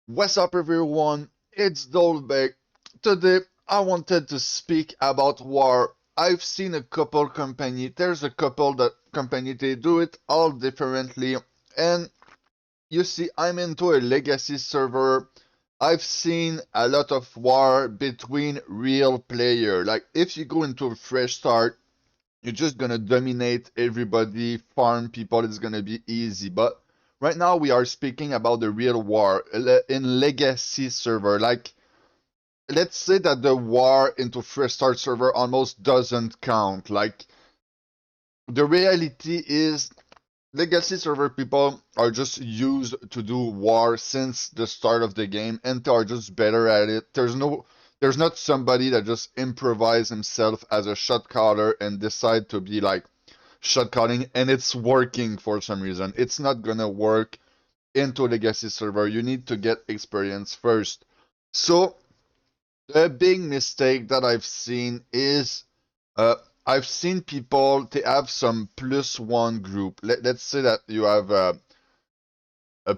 What's up, everyone? It's Dolbeck. Today, I wanted to speak about war. I've seen a couple company. There's a couple that company they do it all differently. And you see, I'm into a legacy server. I've seen a lot of war between real player. Like if you go into a fresh start, you're just gonna dominate everybody, farm people, it's gonna be easy. But right now we are speaking about the real war in legacy server. Like let's say that the war into fresh start server almost doesn't count. Like the reality is legacy server people are just used to do war since the start of the game and they are just better at it. There's not somebody that just improvise himself as a shot caller and decide to be like shot calling and it's working for some reason. It's not gonna work into legacy server. You need to get experience first. So the big mistake that I've seen is uh, I've seen people they have some plus one group. Let's say that you have a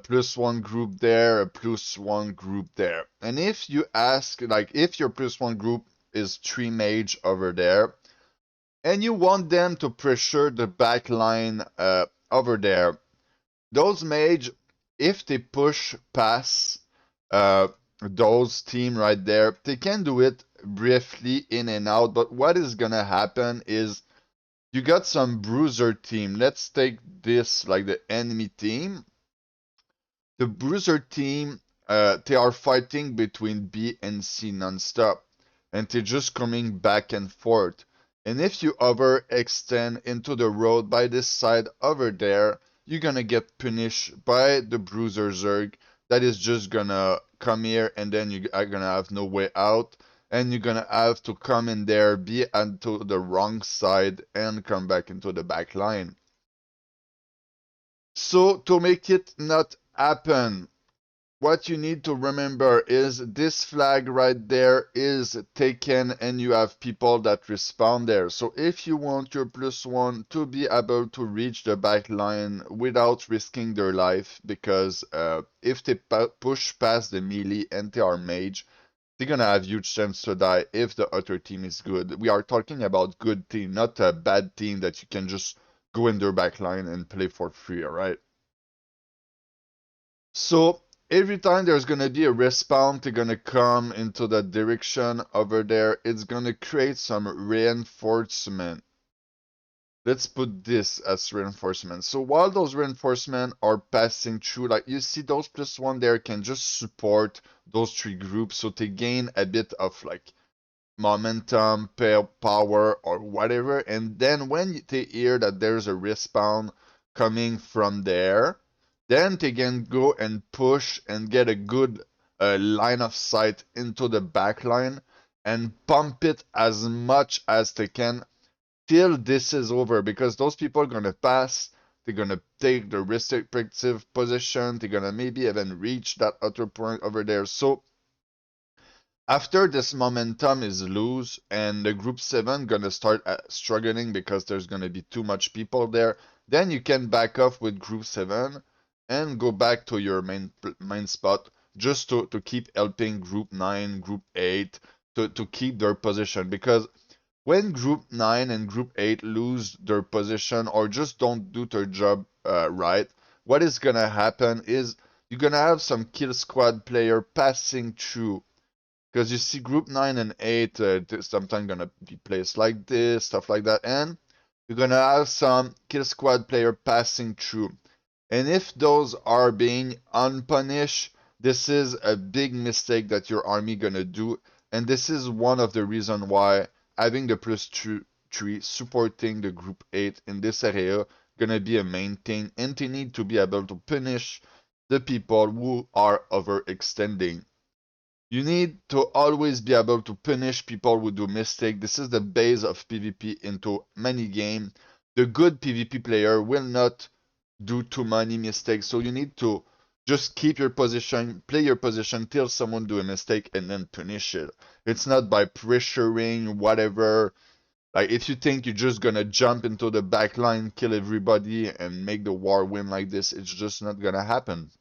plus one group there, a plus one group there. And if you ask, like, if your plus one group is three mage over there, and you want them to pressure the back line over there, those mage, if they push past those team right there, they can do it briefly in and out. But what is gonna happen is you got some bruiser team. Let's take this like the enemy team. The bruiser team, they are fighting between B and C non-stop, and they're just coming back and forth. And if you overextend into the road by this side over there, you're gonna get punished by the bruiser Zerg that is just gonna come here and then you are gonna have no way out. And you're gonna have to come in there, be onto the wrong side, and come back into the back line. So to make it not happen, what you need to remember is this flag right there is taken and you have people that respawn there. So if you want your plus one to be able to reach the back line without risking their life, because if they push past the melee and they are mage, they're gonna have huge chance to die if the other team is good. We are talking about good team, not a bad team that you can just go in their back line and play for free, alright? So every time there's gonna be a respawn, they're gonna come into that direction over there. It's gonna create some reinforcement. Let's put this as reinforcement. So while those reinforcements are passing through, like you see those plus one there can just support those three groups. So they gain a bit of like momentum, power, or whatever. And then when they hear that there's a respawn coming from there, then they can go and push and get a good line of sight into the back line and pump it as much as they can till this is over, because those people are gonna pass. They're gonna take the respective position. They're gonna maybe even reach that other point over there. So after this momentum is loose and the group 7 gonna start struggling because there's gonna be too much people there, then you can back off with group 7 and go back to your main spot just to keep helping group 9, group 8 to keep their position, because when group 9 and group 8 lose their position or just don't do their job right, what is gonna happen is you're gonna have some kill squad player passing through, because you see group 9 and 8 sometimes gonna be placed like this, stuff like that, and you're gonna have some kill squad player passing through. And if those are being unpunished, this is a big mistake that your army gonna do. And this is one of the reason why having the plus 3 supporting the group 8 in this area gonna be a main thing, and they need to be able to punish the people who are overextending. You need to always be able to punish people who do mistake. This is the base of PvP into many game. The good PvP player will not do too many mistakes, so you need to just keep your position, play your position till someone do a mistake and then punish it. It's not by pressuring whatever. Like if you think you're just gonna jump into the back line, kill everybody and make the war win like this, it's just not gonna happen.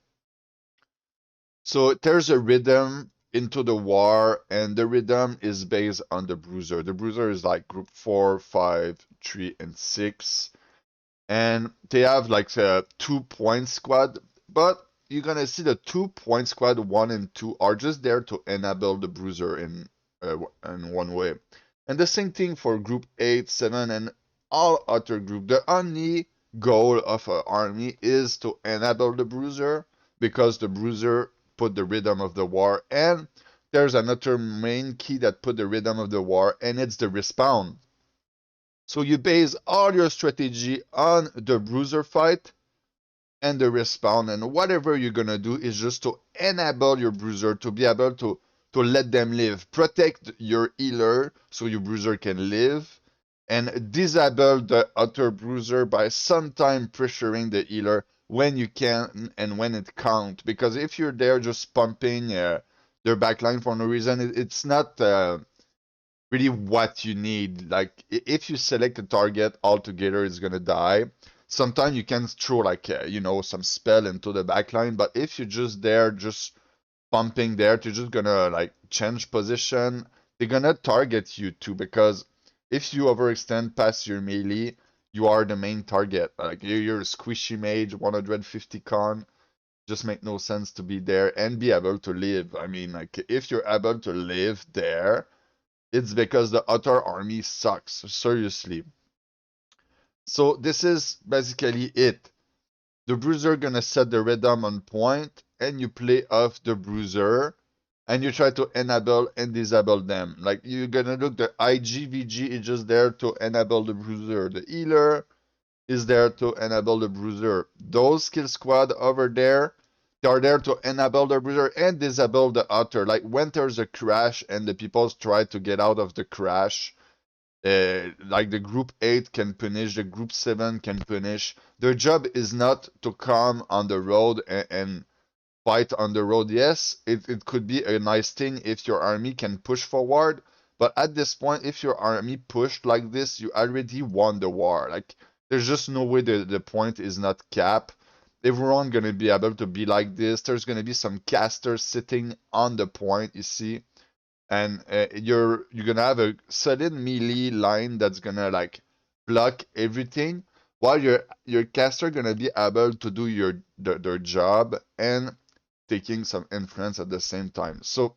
So there's a rhythm into the war, and the rhythm is based on the bruiser. The bruiser is like group 4, 5, 3, and 6. And they have like a 2-point squad, but you're gonna see the 2-point squad 1 and 2 are just there to enable the bruiser in one way. And the same thing for group 8, 7, and all other group. The only goal of an army is to enable the bruiser because the bruiser put the rhythm of the war, and there's another main key that put the rhythm of the war, and it's the respawn. So you base all your strategy on the bruiser fight and the respawn, and whatever you're gonna do is just to enable your bruiser to be able to let them live. Protect your healer so your bruiser can live, and disable the other bruiser by sometime pressuring the healer when you can and when it counts. Because if you're there just pumping their backline for no reason, it's not really what you need. Like if you select a target altogether, it's gonna die. Sometimes you can throw like some spell into the backline, but if you're just there, just pumping there, they're just gonna like change position. They're gonna target you too because if you overextend past your melee, you are the main target. Like you're a squishy mage, 150 con. Just make no sense to be there and be able to live. I mean, like if you're able to live there, it's because the other army sucks, seriously. So this is basically it. The bruiser gonna set the rhythm on point, and you play off the bruiser, and you try to enable and disable them. Like you're gonna look, the IGVG is just there to enable the bruiser. The healer is there to enable the bruiser. Those kill squad over there, they are there to enable the bruiser and disable the other. Like when there's a crash and the people try to get out of the crash, like the group 8 can punish, the group 7 can punish. Their job is not to come on the road and fight on the road. Yes, it could be a nice thing if your army can push forward, but at this point, if your army pushed like this, you already won the war. Like, there's just no way the point is not capped. Everyone gonna be able to be like this. There's gonna be some casters sitting on the point, you see, and you're gonna have a solid melee line that's gonna like block everything, while your caster gonna be able to do their job and taking some influence at the same time. So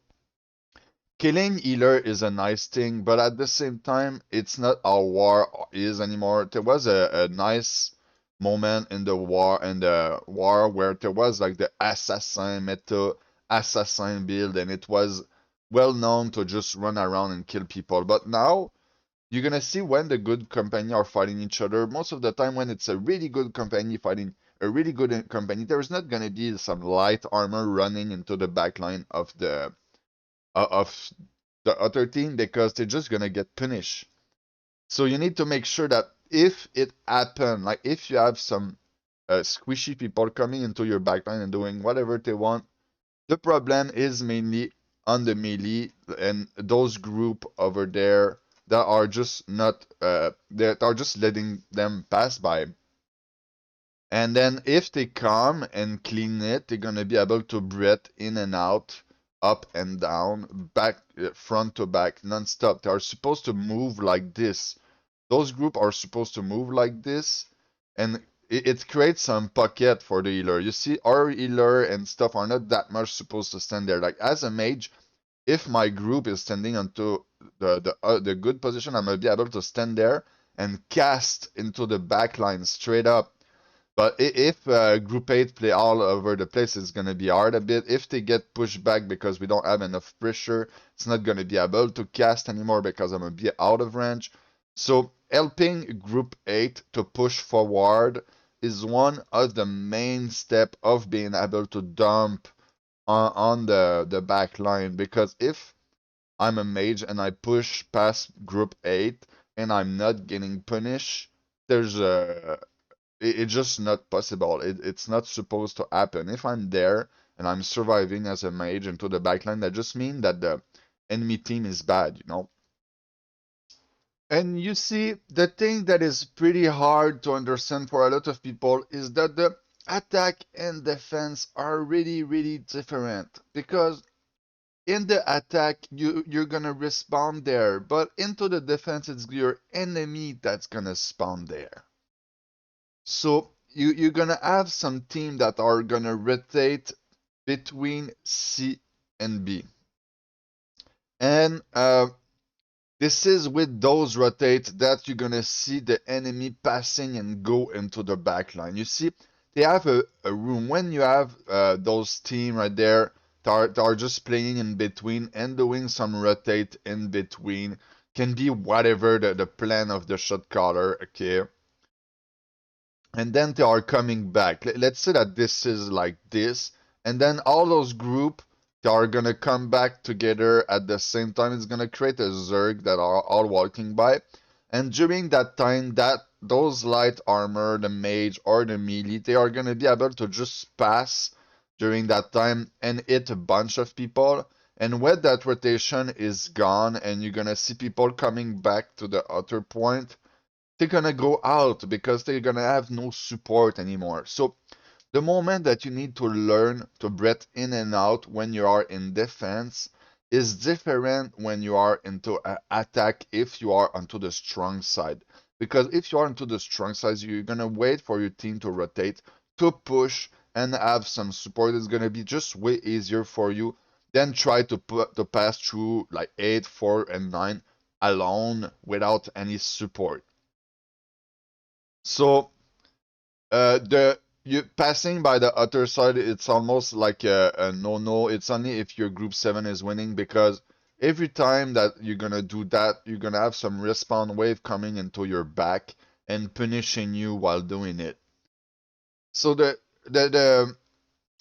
killing healer is a nice thing, but at the same time, it's not how war is anymore. There was a nice moment in the war where there was like the assassin meta, assassin build, and it was well known to just run around and kill people. But now you're gonna see when the good company are fighting each other. Most of the time, when it's a really good company fighting a really good company, there's not gonna be some light armor running into the backline of the other team because they're just gonna get punished. So you need to make sure that if it happen, like if you have some squishy people coming into your backline and doing whatever they want, the problem is mainly on the melee and those group over there that are just not that are just letting them pass by. And then if they come and clean it, they're gonna be able to breathe in and out, up and down, back, front to back, non-stop. They are supposed to move like this. Those group are supposed to move like this, and it creates some pocket for the healer. You see, our healer and stuff are not that much supposed to stand there. Like as a mage, if my group is standing onto the good position, I'm gonna be able to stand there and cast into the back line straight up. But if Group 8 play all over the place, it's going to be hard a bit. If they get pushed back because we don't have enough pressure, it's not going to be able to cast anymore because I'm going to be out of range. So helping Group 8 to push forward is one of the main step of being able to dump on the back line. Because if I'm a mage and I push past Group 8 and I'm not getting punished, there's a it's just not possible. It's not supposed to happen. If I'm there and I'm surviving as a mage into the backline, that just means that the enemy team is bad, you know? And you see, the thing that is pretty hard to understand for a lot of people is that attack and defense are really, really different because in the attack you're gonna respawn there, but into the defense it's your enemy that's gonna spawn there. So you're gonna have some team that are gonna rotate between C and B. And this is with those rotates that you're gonna see the enemy passing and go into the back line. You see, they have a room. When you have those team right there that are just playing in between and doing some rotate in between, can be whatever the plan of the shot caller, okay? And then they are coming back. Let's say that this is like this, and then all those group they are gonna come back together at the same time. It's gonna create a zerg that are all walking by, and during that time, that those light armor, the mage or the melee, they are gonna be able to just pass during that time and hit a bunch of people. And when that rotation is gone, and you're gonna see people coming back to the other point, they're gonna go out because they're gonna have no support anymore. So the moment that you need to learn to breath in and out when you are in defense is different when you are into attack if you are onto the strong side. Because if you are into the strong side, you're gonna wait for your team to rotate, to push, and have some support. It's gonna be just way easier for you than try to pass through like 8, 4, and 9 alone without any support. So the you passing by the other side, it's almost like a no-no. It's only if your group 7 is winning because every time that you're gonna do that, you're gonna have some respawn wave coming into your back and punishing you while doing it. So the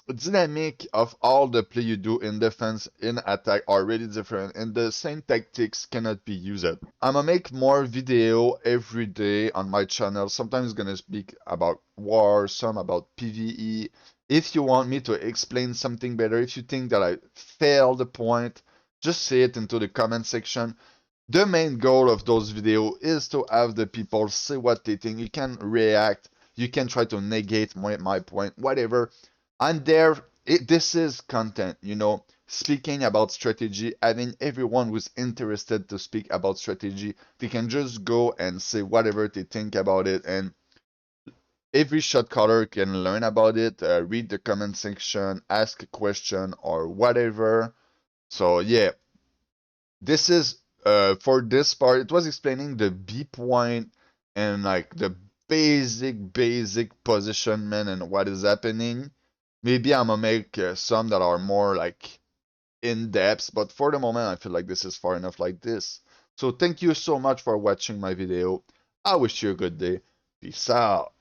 dynamic of all the play you do in defense, in attack are really different, and the same tactics cannot be used. I'm gonna make more video every day on my channel. Sometimes gonna speak about war, some about PvE. If you want me to explain something better, if you think that I failed the point, just say it into the comment section. The main goal of those videos is to have the people say what they think. You can react, you can try to negate my point, whatever. I'm there. This is content, speaking about strategy, having everyone who's interested to speak about strategy, they can just go and say whatever they think about it, and every shot caller can learn about it, read the comment section, ask a question or whatever. So yeah, this is for this part. It was explaining the B point and like the basic positionment and what is happening. Maybe I'm gonna make some that are more like in depth, but for the moment, I feel like this is far enough like this. So thank you so much for watching my video. I wish you a good day. Peace out.